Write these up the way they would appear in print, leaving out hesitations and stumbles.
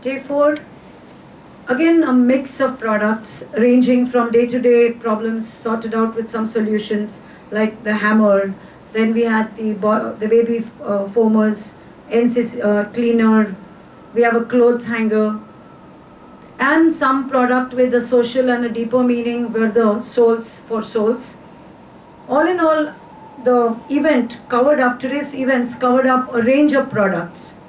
Day 4, again a mix of products ranging from day-to-day problems sorted out with some solutions like the hammer. Then we had the baby foamers, NCC cleaner. We have a clothes hanger, and some product with a social and a deeper meaning were the souls for souls. All in all, the event covered up, today's events covered up a range of products.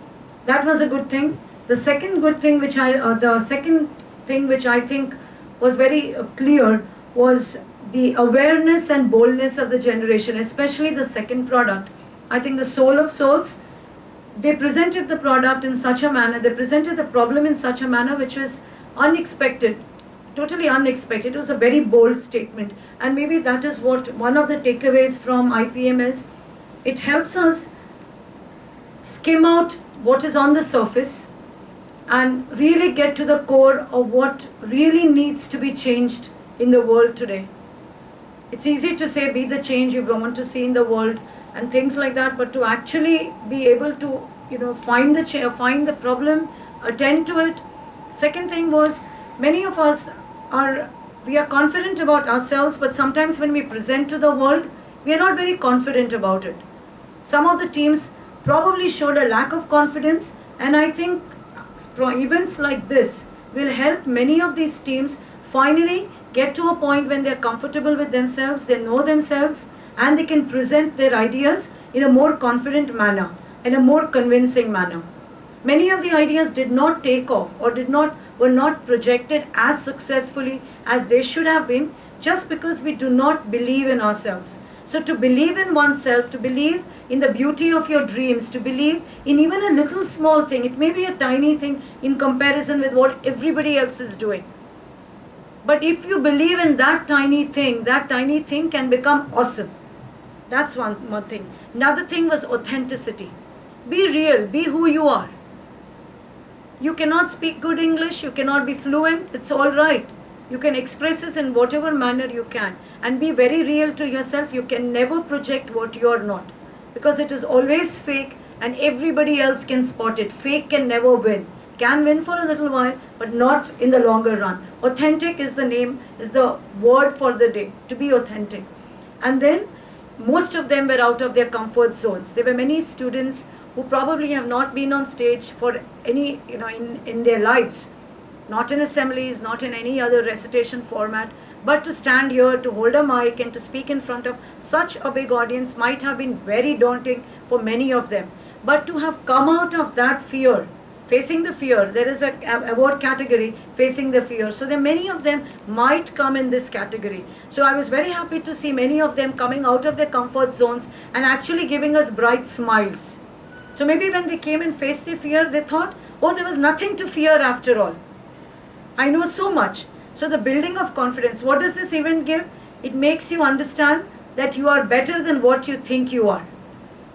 That was a good thing. The second good thing the second thing which I think was very clear was the awareness and boldness of the generation, especially the second product. I think the soul of souls, they presented the product in such a manner, they presented the problem in such a manner which was unexpected, totally unexpected. It was a very bold statement, and maybe that is what one of the takeaways from IPM is. It helps us skim out what is on the surface and really get to the core of what really needs to be changed in the world today. It's easy to say be the change you want to see in the world and things like that, but to actually be able to find the problem, attend to it. Second thing was, many of us we are confident about ourselves, but sometimes when we present to the world, we are not very confident about it. Some of the teams probably showed a lack of confidence, and I think events like this will help many of these teams finally get to a point when they're comfortable with themselves, they know themselves, and they can present their ideas in a more confident manner, in a more convincing manner. Many of the ideas did not take off or were not projected as successfully as they should have been, just because we do not believe in ourselves. So to believe in oneself, to believe in the beauty of your dreams, to believe in even a little small thing, it may be a tiny thing in comparison with what everybody else is doing. But if you believe in that tiny thing can become awesome. That's one thing. Another thing was authenticity. Be real, be who you are. You cannot speak good English, you cannot be fluent, it's all right. You can express it in whatever manner you can, and be very real to yourself. You can never project what you are not, because it is always fake and everybody else can spot it. Fake can never win. Can win for a little while, but not in the longer run. Authentic is the word for the day, to be authentic. And then most of them were out of their comfort zones. There were many students who probably have not been on stage for any, in their lives, not in assemblies, not in any other recitation format, but to stand here, to hold a mic and to speak in front of such a big audience might have been very daunting for many of them. But to have come out of that fear, facing the fear, there is a award category, facing the fear. So there many of them might come in this category. So I was very happy to see many of them coming out of their comfort zones and actually giving us bright smiles. So maybe when they came and faced the fear, they thought, oh, there was nothing to fear after all. I know so much. So the building of confidence, what does this event give? It makes you understand that you are better than what you think you are.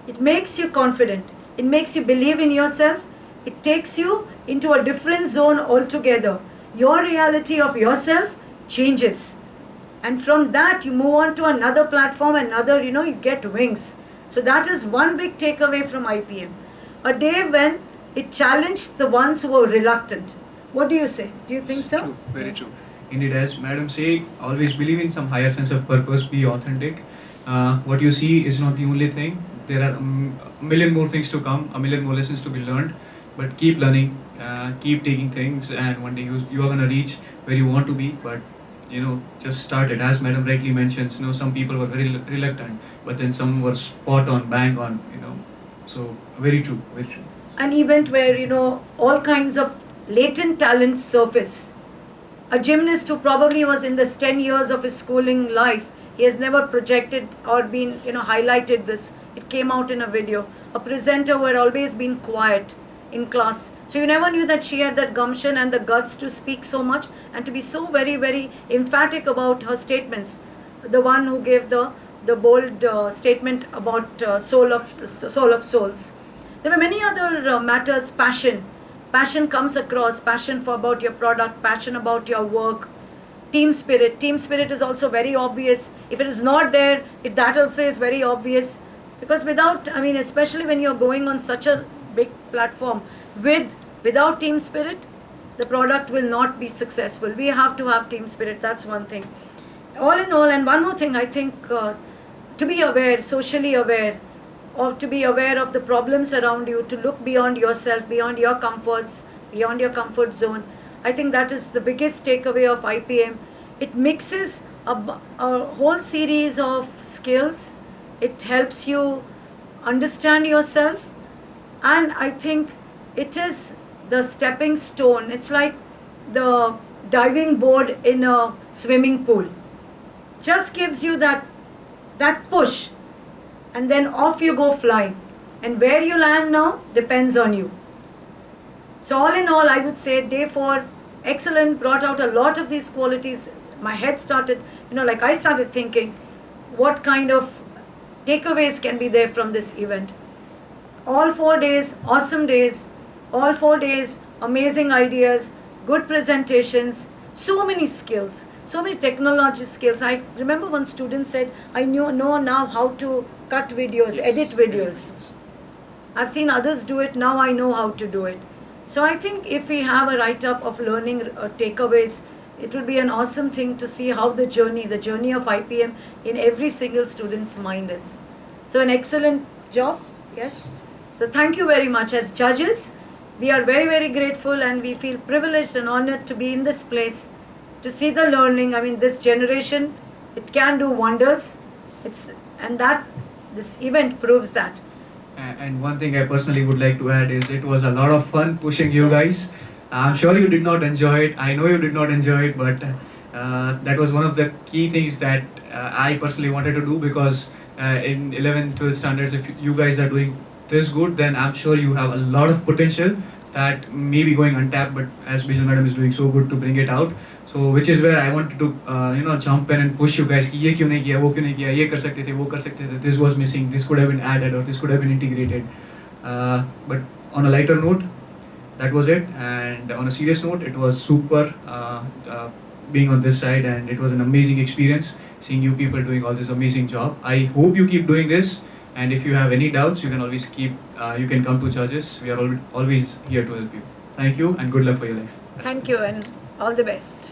It makes you confident. It makes you believe in yourself. It takes you into a different zone altogether. Your reality of yourself changes. And from that, you move on to another platform, you get wings. So that is one big takeaway from IPM. A day when it challenged the ones who were reluctant. What do you say? Do you think so? True, very Yes. true. Indeed, as Madam say, always believe in some higher sense of purpose, be authentic. What you see is not the only thing. There are a million more things to come, a million more lessons to be learned. But keep learning, keep taking things, and one day you are gonna reach where you want to be. But just start it. As Madam rightly mentions, some people were very reluctant, but then some were spot on, bang on. So very true, very true. An event where all kinds of latent talents surface. A gymnast who probably was in this 10 years of his schooling life, he has never projected or been highlighted this. It came out in a video. A presenter who had always been quiet in class, so you never knew that she had that gumption and the guts to speak so much and to be so very, very emphatic about her statements. The one who gave the bold statement about soul of souls. There were many other matters. Passion comes across. Passion about your product. Passion about your work. Team spirit is also very obvious. If it is not there, that also is very obvious, because without, especially when you're going on such a big platform with Without team spirit, the product will not be successful. We have to have team spirit, that's one thing. All in all, and one more thing, I think to be aware, socially aware, or to be aware of the problems around you, to look beyond yourself, beyond your comforts, beyond your comfort zone. I think that is the biggest takeaway of IPM. It mixes a whole series of skills. It helps you understand yourself, and I think it is the stepping stone. It's like the diving board in a swimming pool. Just gives you that push, and then off you go flying. And where you land now depends on you. So all in all, I would say day 4, excellent, brought out a lot of these qualities. My head started, like I started thinking, what kind of takeaways can be there from this event. All 4 days, awesome days. All 4 days, amazing ideas, good presentations, so many skills, so many technology skills. I remember one student said, I know now how to cut videos, edit videos. I've seen others do it, now I know how to do it. So I think if we have a write-up of learning takeaways, it would be an awesome thing to see how the journey of IPM in every single student's mind is. So an excellent job, yes? So thank you very much. As judges, we are very, very grateful, and we feel privileged and honored to be in this place, to see the learning. I mean, this generation, it can do wonders. This event proves that. And one thing I personally would like to add is it was a lot of fun pushing you guys. I'm sure you did not enjoy it. I know you did not enjoy it, but that was one of the key things that I personally wanted to do, because in 11th, 12th standards, if you guys are doing this good, then I'm sure you have a lot of potential that may be going untapped, but as Bijal Madam is doing so good to bring it out. So which is where I wanted to jump in and push you guys कि ये क्यों नहीं किया, वो क्यों नहीं किया, ये कर सकते थे, वो कर सकते थे, this was missing, this could have been added, or this could have been integrated. But on a lighter note, that was it. And on a serious note, it was super being on this side, and it was an amazing experience seeing you people doing all this amazing job. I hope you keep doing this, and if you have any doubts, you can always you can come to Judges. We are always here to help you. Thank you, and good luck for your life. Thank you, and all the best.